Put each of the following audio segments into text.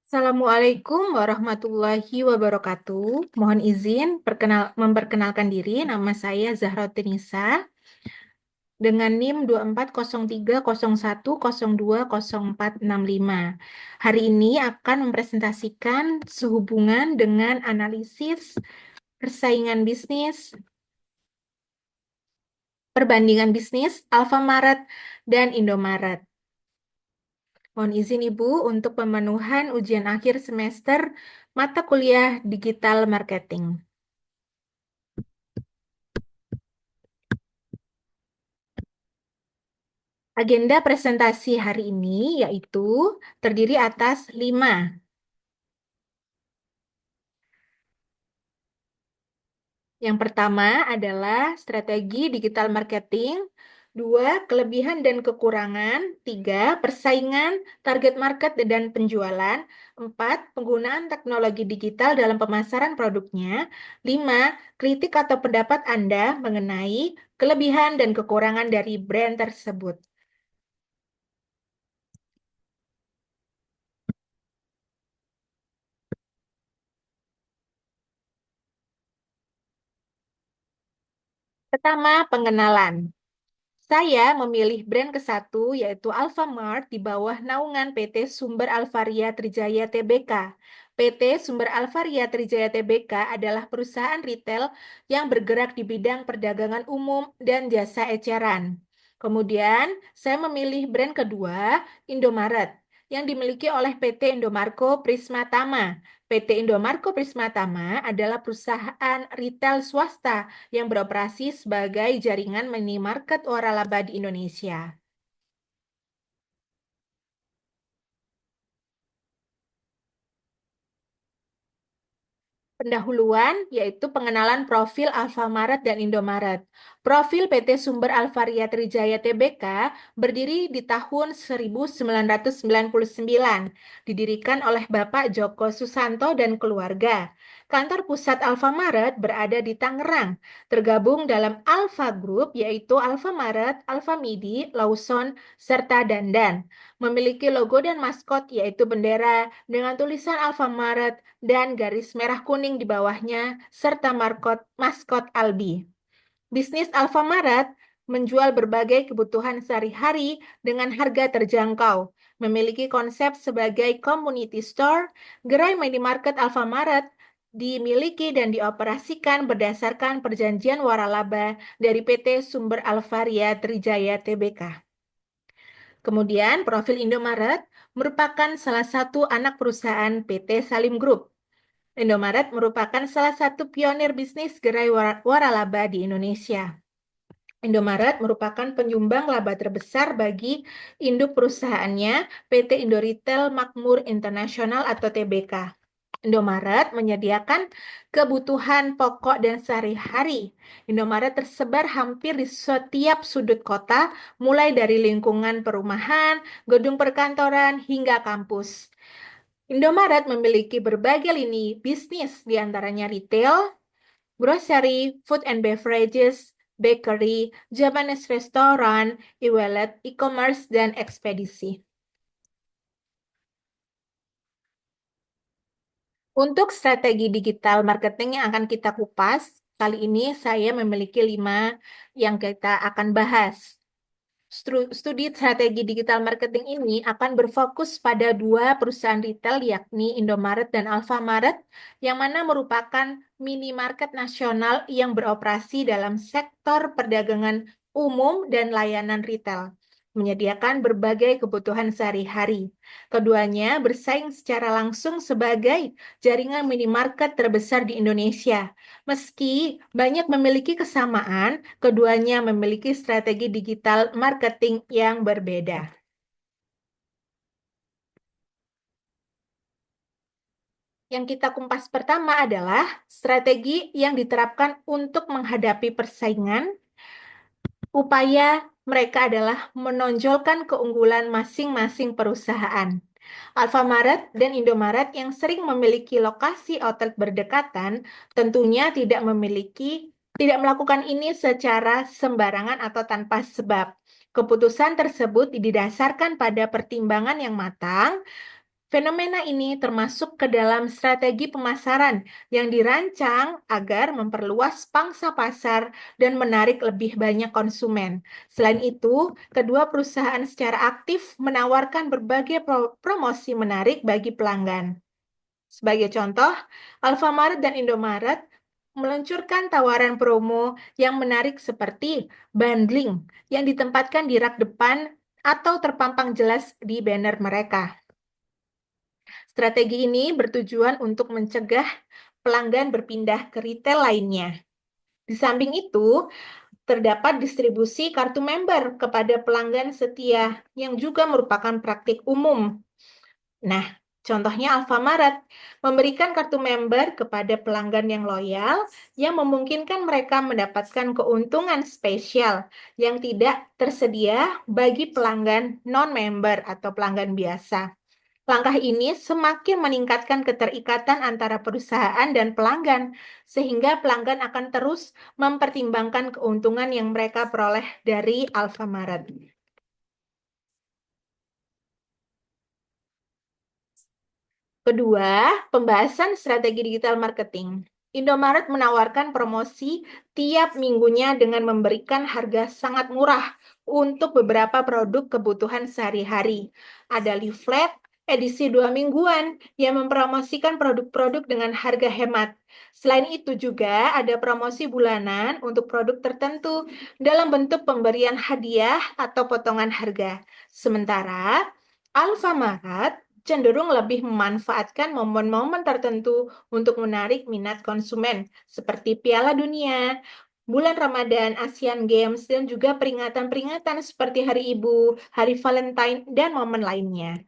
Assalamualaikum warahmatullahi wabarakatuh. Mohon izin memperkenalkan diri. Nama saya Zahra Tinisa dengan NIM 240301020465. Hari ini akan mempresentasikan sehubungan dengan analisis persaingan bisnis, perbandingan bisnis Alfamaret dan Indomaret. Mohon izin Ibu untuk pemenuhan ujian akhir semester mata kuliah digital marketing. Agenda presentasi hari ini yaitu terdiri atas 5. Yang pertama adalah strategi digital marketing, 2. Kelebihan dan kekurangan, 3. Persaingan, target market dan penjualan, 4. Penggunaan teknologi digital dalam pemasaran produknya, 5. Kritik atau pendapat Anda mengenai kelebihan dan kekurangan dari brand tersebut. Pertama, pengenalan. Saya memilih brand ke-1 yaitu Alfamart di bawah naungan PT Sumber Alvaria Trijaya Tbk. PT Sumber Alvaria Trijaya Tbk adalah perusahaan retail yang bergerak di bidang perdagangan umum dan jasa eceran. Kemudian, saya memilih brand kedua, Indomaret, yang dimiliki oleh PT Indomarko Prismatama. PT Indomarko Prismatama adalah perusahaan retail swasta yang beroperasi sebagai jaringan minimarket waralaba di Indonesia. Pendahuluan yaitu pengenalan profil Alfamaret dan Indomaret. Profil PT Sumber Alvaria Trijaya Tbk berdiri di tahun 1999, didirikan oleh Bapak Joko Susanto dan keluarga. Kantor pusat Alfamaret berada di Tangerang, tergabung dalam Alfa Group yaitu Alfamaret, Alfamidi, Lawson, serta Dandan. Memiliki logo dan maskot yaitu bendera dengan tulisan Alfamaret dan garis merah kuning di bawahnya, serta maskot Albi. Bisnis Alfamaret menjual berbagai kebutuhan sehari-hari dengan harga terjangkau. Memiliki konsep sebagai community store, gerai minimarket Alfamaret dimiliki dan dioperasikan berdasarkan perjanjian waralaba dari PT Sumber Alvaria Trijaya Tbk. Kemudian, profil Indomaret merupakan salah satu anak perusahaan PT Salim Group. Indomaret merupakan salah satu pionir bisnis gerai waralaba di Indonesia. Indomaret merupakan penyumbang laba terbesar bagi induk perusahaannya, PT Indo Retail Makmur Internasional atau TBK. Indomaret menyediakan kebutuhan pokok dan sehari-hari. Indomaret tersebar hampir di setiap sudut kota, mulai dari lingkungan perumahan, gedung perkantoran, hingga kampus. Indomaret memiliki berbagai lini bisnis, diantaranya retail, grocery, food and beverages, bakery, Japanese restaurant, e-wallet, e-commerce, dan ekspedisi. Untuk strategi digital marketing yang akan kita kupas, kali ini saya memiliki 5 yang kita akan bahas. Studi strategi digital marketing ini akan berfokus pada 2 perusahaan retail yakni Indomaret dan Alfamaret yang mana merupakan minimarket nasional yang beroperasi dalam sektor perdagangan umum dan layanan retail, menyediakan berbagai kebutuhan sehari-hari. Keduanya bersaing secara langsung sebagai jaringan minimarket terbesar di Indonesia. Meski banyak memiliki kesamaan, keduanya memiliki strategi digital marketing yang berbeda. Yang kita kumpas pertama adalah strategi yang diterapkan untuk menghadapi persaingan. Upaya mereka adalah menonjolkan keunggulan masing-masing perusahaan. Alfamaret dan Indomaret yang sering memiliki lokasi outlet berdekatan tentunya tidak melakukan ini secara sembarangan atau tanpa sebab. Keputusan tersebut didasarkan pada pertimbangan yang matang Fenomena ini termasuk ke dalam strategi pemasaran yang dirancang agar memperluas pangsa pasar dan menarik lebih banyak konsumen. Selain itu, kedua perusahaan secara aktif menawarkan berbagai promosi menarik bagi pelanggan. Sebagai contoh, Alfamart dan Indomaret meluncurkan tawaran promo yang menarik seperti bundling yang ditempatkan di rak depan atau terpampang jelas di banner mereka. Strategi ini bertujuan untuk mencegah pelanggan berpindah ke retail lainnya. Di samping itu, terdapat distribusi kartu member kepada pelanggan setia yang juga merupakan praktik umum. Nah, contohnya Alfamaret memberikan kartu member kepada pelanggan yang loyal yang memungkinkan mereka mendapatkan keuntungan spesial yang tidak tersedia bagi pelanggan non-member atau pelanggan biasa. Langkah ini semakin meningkatkan keterikatan antara perusahaan dan pelanggan, sehingga pelanggan akan terus mempertimbangkan keuntungan yang mereka peroleh dari Alfamaret. Kedua, pembahasan strategi digital marketing. Indomaret menawarkan promosi tiap minggunya dengan memberikan harga sangat murah untuk beberapa produk kebutuhan sehari-hari. Ada leaflet edisi 2 mingguan yang mempromosikan produk-produk dengan harga hemat. Selain itu juga ada promosi bulanan untuk produk tertentu dalam bentuk pemberian hadiah atau potongan harga. Sementara Alfamart cenderung lebih memanfaatkan momen-momen tertentu untuk menarik minat konsumen, seperti Piala Dunia, bulan Ramadan, Asian Games, dan juga peringatan-peringatan seperti Hari Ibu, Hari Valentine, dan momen lainnya.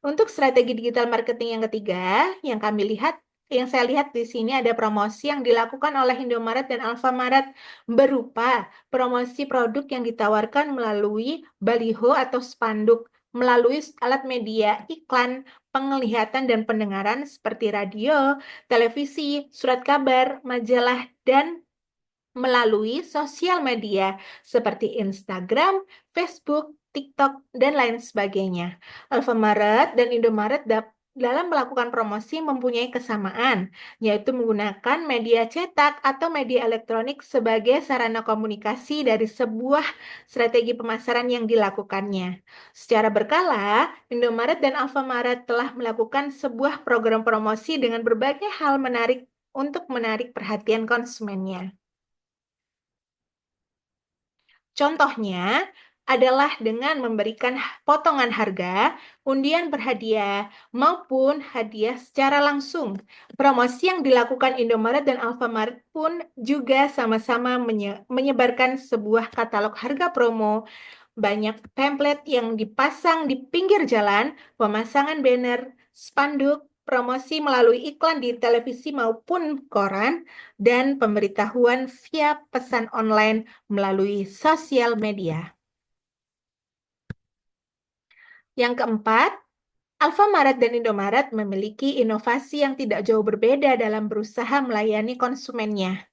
Untuk strategi digital marketing yang ketiga, yang saya lihat di sini ada promosi yang dilakukan oleh Indomaret dan Alfamaret berupa promosi produk yang ditawarkan melalui baliho atau spanduk, melalui alat media iklan, penglihatan dan pendengaran seperti radio, televisi, surat kabar, majalah, dan melalui sosial media seperti Instagram, Facebook, TikTok, dan lain sebagainya. Alfamaret dan Indomaret dalam melakukan promosi mempunyai kesamaan, yaitu menggunakan media cetak atau media elektronik sebagai sarana komunikasi dari sebuah strategi pemasaran yang dilakukannya. Secara berkala, Indomaret dan Alfamaret telah melakukan sebuah program promosi dengan berbagai hal menarik untuk menarik perhatian konsumennya. Contohnya adalah dengan memberikan potongan harga, undian berhadiah, maupun hadiah secara langsung. Promosi yang dilakukan Indomaret dan Alfamart pun juga sama-sama menyebarkan sebuah katalog harga promo, banyak template yang dipasang di pinggir jalan, pemasangan banner, spanduk, promosi melalui iklan di televisi maupun koran, dan pemberitahuan via pesan online melalui sosial media. Yang keempat, Alfamaret dan Indomaret memiliki inovasi yang tidak jauh berbeda dalam berusaha melayani konsumennya.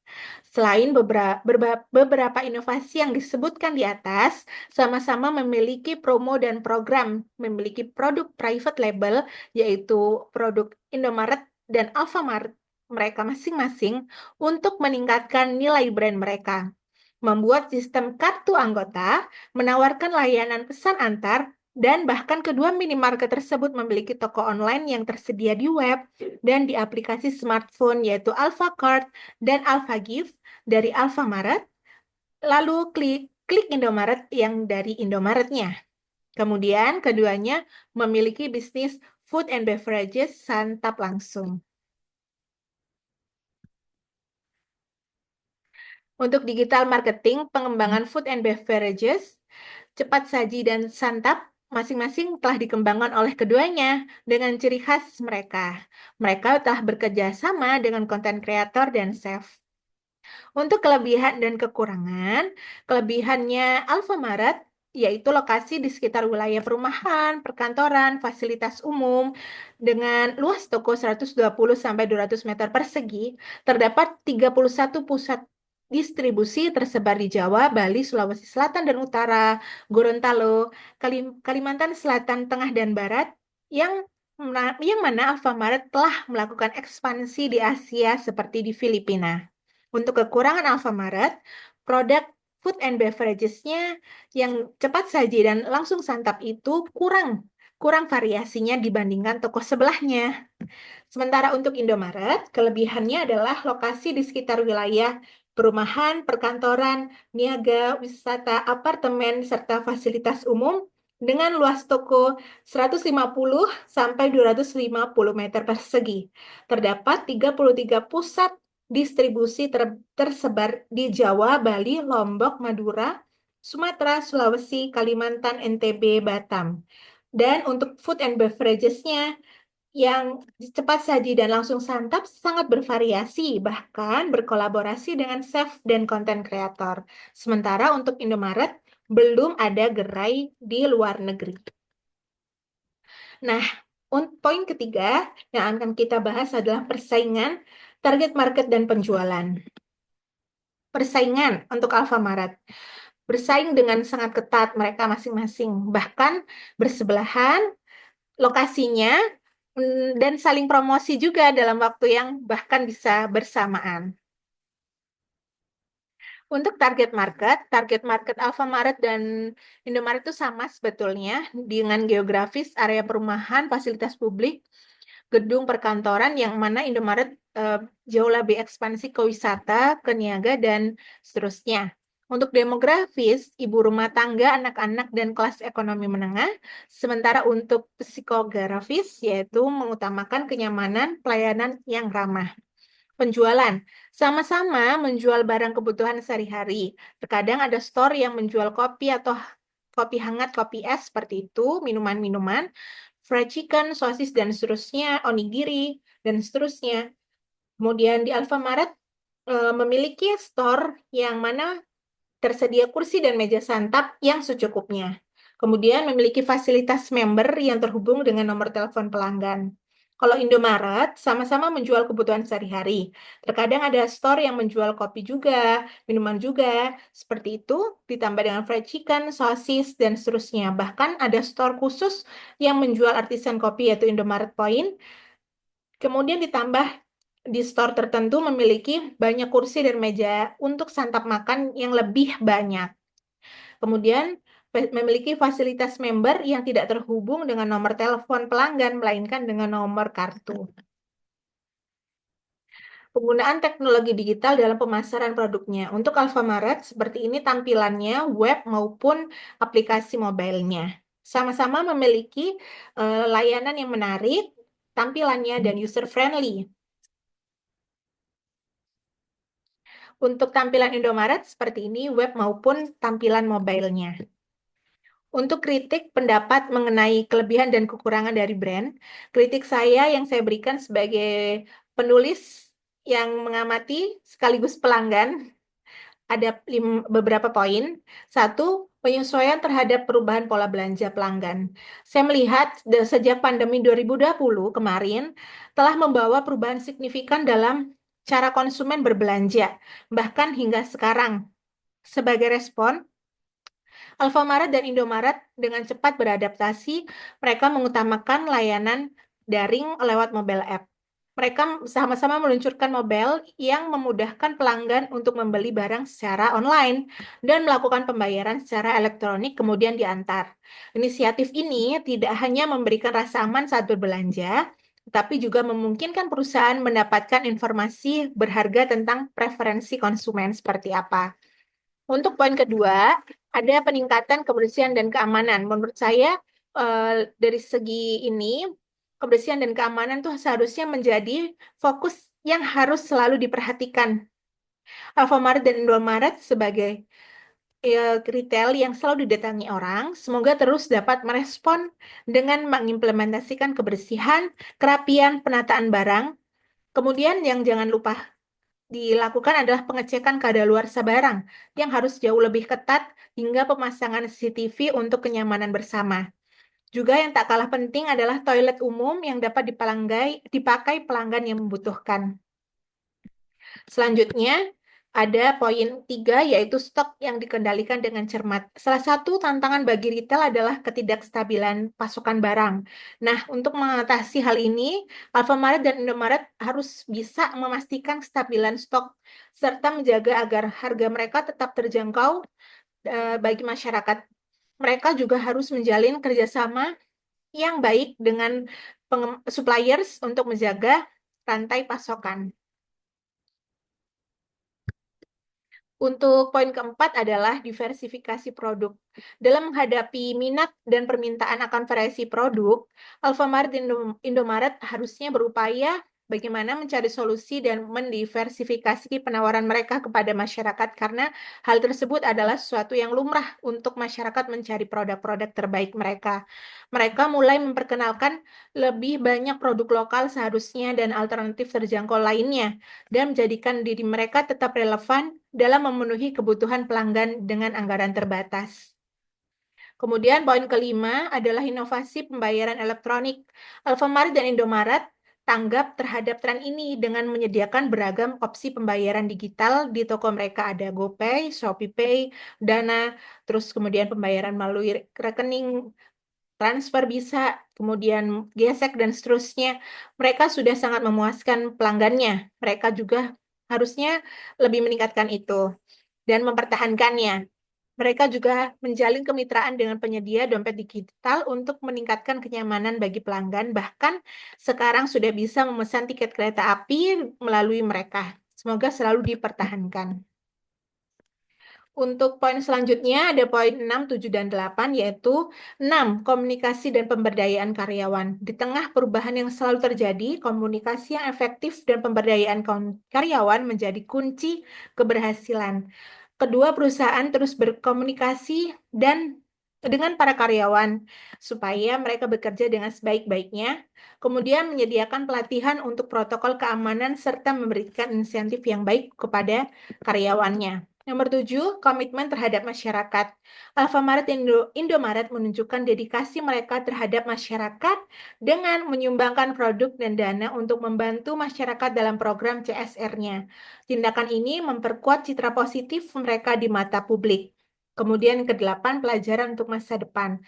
Selain beberapa inovasi yang disebutkan di atas, sama-sama memiliki promo dan program, memiliki produk private label, yaitu produk Indomaret dan Alfamart mereka masing-masing untuk meningkatkan nilai brand mereka. Membuat sistem kartu anggota, menawarkan layanan pesan antar, dan bahkan kedua minimarket tersebut memiliki toko online yang tersedia di web dan di aplikasi smartphone yaitu Alfacart dan Alphagift dari Alfamaret, lalu klik Indomaret yang dari Indomaretnya. Kemudian keduanya memiliki bisnis food and beverages santap langsung. Untuk digital marketing, pengembangan food and beverages, cepat saji dan santap masing-masing telah dikembangkan oleh keduanya dengan ciri khas mereka. Mereka telah bekerja sama dengan konten kreator dan chef. Untuk kelebihan dan kekurangan, kelebihannya Alfamaret yaitu lokasi di sekitar wilayah perumahan, perkantoran, fasilitas umum dengan luas toko 120-200 meter persegi, terdapat 31 pusat distribusi tersebar di Jawa, Bali, Sulawesi Selatan dan Utara, Gorontalo, Kalimantan Selatan, Tengah dan Barat, yang yang mana Alfamart telah melakukan ekspansi di Asia seperti di Filipina. Untuk kekurangan Alfamart, produk food and beverages-nya yang cepat saji dan langsung santap itu kurang variasinya dibandingkan toko sebelahnya. Sementara untuk Indomaret, kelebihannya adalah lokasi di sekitar wilayah perumahan, perkantoran, niaga, wisata, apartemen, serta fasilitas umum dengan luas toko 150 sampai 250 meter persegi. Terdapat 33 pusat distribusi tersebar di Jawa, Bali, Lombok, Madura, Sumatera, Sulawesi, Kalimantan, NTB, Batam. Dan untuk food and beverages-nya, yang cepat saji dan langsung santap sangat bervariasi, bahkan berkolaborasi dengan chef dan konten kreator. Sementara untuk Indomaret, belum ada gerai di luar negeri. Nah, poin ketiga yang akan kita bahas adalah persaingan, target market, dan penjualan. Persaingan untuk Alfamaret. Bersaing dengan sangat ketat mereka masing-masing, bahkan bersebelahan lokasinya, dan saling promosi juga dalam waktu yang bahkan bisa bersamaan. Untuk target market Alfamaret dan Indomaret itu sama sebetulnya dengan geografis, area perumahan, fasilitas publik, gedung perkantoran, yang mana Indomaret jauh lebih ekspansi ke wisata, ke niaga, dan seterusnya. Untuk demografis, ibu rumah tangga, anak-anak, dan kelas ekonomi menengah. Sementara untuk psikografis, yaitu mengutamakan kenyamanan, pelayanan yang ramah. Penjualan, sama-sama menjual barang kebutuhan sehari-hari. Terkadang ada store yang menjual kopi atau kopi hangat, kopi es seperti itu, minuman-minuman, fried chicken, sosis, dan seterusnya, onigiri, dan seterusnya. Kemudian di Alfamaret memiliki store yang mana tersedia kursi dan meja santap yang secukupnya. Kemudian memiliki fasilitas member yang terhubung dengan nomor telepon pelanggan. Kalau Indomaret sama-sama menjual kebutuhan sehari-hari. Terkadang ada store yang menjual kopi juga, minuman juga, seperti itu, ditambah dengan fried chicken, sosis, dan seterusnya. Bahkan ada store khusus yang menjual artisan kopi, yaitu Indomaret Point. Kemudian ditambah di store tertentu memiliki banyak kursi dan meja untuk santap makan yang lebih banyak. Kemudian memiliki fasilitas member yang tidak terhubung dengan nomor telepon pelanggan, melainkan dengan nomor kartu. Penggunaan teknologi digital dalam pemasaran produknya. Untuk Alfamaret, seperti ini tampilannya web maupun aplikasi mobilenya. Sama-sama memiliki layanan yang menarik, tampilannya, dan user-friendly. Untuk tampilan Indomaret seperti ini, web maupun tampilan mobilenya. Untuk kritik pendapat mengenai kelebihan dan kekurangan dari brand, kritik yang saya berikan sebagai penulis yang mengamati sekaligus pelanggan, ada beberapa poin. Satu, penyesuaian terhadap perubahan pola belanja pelanggan. Saya melihat sejak pandemi 2020 kemarin telah membawa perubahan signifikan dalam cara konsumen berbelanja, bahkan hingga sekarang. Sebagai respon, Alfamaret dan Indomaret dengan cepat beradaptasi, mereka mengutamakan layanan daring lewat mobile app. Mereka sama-sama meluncurkan mobile yang memudahkan pelanggan untuk membeli barang secara online dan melakukan pembayaran secara elektronik kemudian diantar. Inisiatif ini tidak hanya memberikan rasa aman saat berbelanja, tetapi juga memungkinkan perusahaan mendapatkan informasi berharga tentang preferensi konsumen seperti apa. Untuk poin kedua, ada peningkatan kebersihan dan keamanan. Menurut saya, dari segi ini, kebersihan dan keamanan itu seharusnya menjadi fokus yang harus selalu diperhatikan. Alfamart dan Indomaret sebagai retail yang selalu didatangi orang, semoga terus dapat merespon dengan mengimplementasikan kebersihan, kerapian, penataan barang. Kemudian yang jangan lupa dilakukan adalah pengecekan kadaluarsa barang yang harus jauh lebih ketat hingga pemasangan CCTV untuk kenyamanan bersama. Juga yang tak kalah penting adalah toilet umum yang dapat dipakai pelanggan yang membutuhkan. Selanjutnya, Ada poin 3, yaitu stok yang dikendalikan dengan cermat. Salah satu tantangan bagi retail adalah ketidakstabilan pasokan barang. Nah, untuk mengatasi hal ini, Alfamart dan Indomaret harus bisa memastikan kestabilan stok serta menjaga agar harga mereka tetap terjangkau bagi masyarakat. Mereka juga harus menjalin kerjasama yang baik dengan suppliers untuk menjaga rantai pasokan. Untuk poin keempat adalah diversifikasi produk. Dalam menghadapi minat dan permintaan akan variasi produk, Alfamart dan Indomaret harusnya berupaya bagaimana mencari solusi dan mendiversifikasi penawaran mereka kepada masyarakat karena hal tersebut adalah sesuatu yang lumrah untuk masyarakat mencari produk-produk terbaik mereka. Mereka mulai memperkenalkan lebih banyak produk lokal seharusnya dan alternatif terjangkau lainnya dan menjadikan diri mereka tetap relevan dalam memenuhi kebutuhan pelanggan dengan anggaran terbatas. Kemudian poin kelima adalah inovasi pembayaran elektronik. Alfamart dan Indomaret tanggap terhadap tren ini dengan menyediakan beragam opsi pembayaran digital di toko mereka. Ada GoPay, ShopeePay, Dana, terus kemudian pembayaran melalui rekening, transfer bisa, kemudian gesek dan seterusnya. Mereka sudah sangat memuaskan pelanggannya. Mereka juga harusnya lebih meningkatkan itu dan mempertahankannya. Mereka juga menjalin kemitraan dengan penyedia dompet digital untuk meningkatkan kenyamanan bagi pelanggan. Bahkan sekarang sudah bisa memesan tiket kereta api melalui mereka. Semoga selalu dipertahankan. Untuk poin selanjutnya ada poin 6, 7, dan 8, yaitu 6. Komunikasi dan pemberdayaan karyawan. Di tengah perubahan yang selalu terjadi, komunikasi yang efektif dan pemberdayaan karyawan menjadi kunci keberhasilan. Kedua perusahaan terus berkomunikasi dan dengan para karyawan supaya mereka bekerja dengan sebaik-baiknya, kemudian menyediakan pelatihan untuk protokol keamanan serta memberikan insentif yang baik kepada karyawannya. Nomor 7, komitmen terhadap masyarakat. Alfamart Indomaret menunjukkan dedikasi mereka terhadap masyarakat dengan menyumbangkan produk dan dana untuk membantu masyarakat dalam program CSR-nya. Tindakan ini memperkuat citra positif mereka di mata publik. Kemudian ke-8, pelajaran untuk masa depan.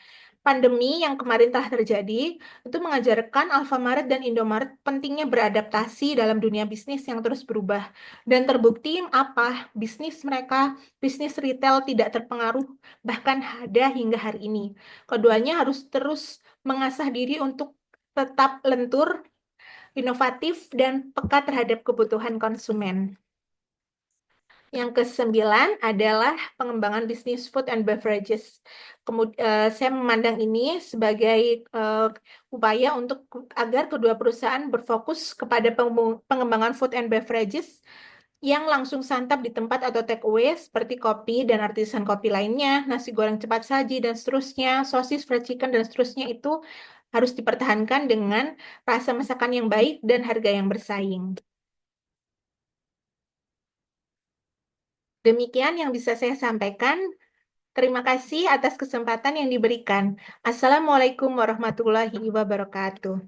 Pandemi yang kemarin telah terjadi itu mengajarkan Alfamart dan Indomaret pentingnya beradaptasi dalam dunia bisnis yang terus berubah. Dan terbukti apa? Bisnis retail tidak terpengaruh bahkan ada hingga hari ini. Keduanya harus terus mengasah diri untuk tetap lentur, inovatif, dan peka terhadap kebutuhan konsumen. Yang ke-9 adalah pengembangan bisnis food and beverages. Saya memandang ini sebagai upaya untuk agar kedua perusahaan berfokus kepada pengembangan food and beverages yang langsung santap di tempat atau take away seperti kopi dan artisan kopi lainnya, nasi goreng cepat saji dan seterusnya, sosis, fried chicken dan seterusnya itu harus dipertahankan dengan rasa masakan yang baik dan harga yang bersaing. Demikian yang bisa saya sampaikan. Terima kasih atas kesempatan yang diberikan. Assalamualaikum warahmatullahi wabarakatuh.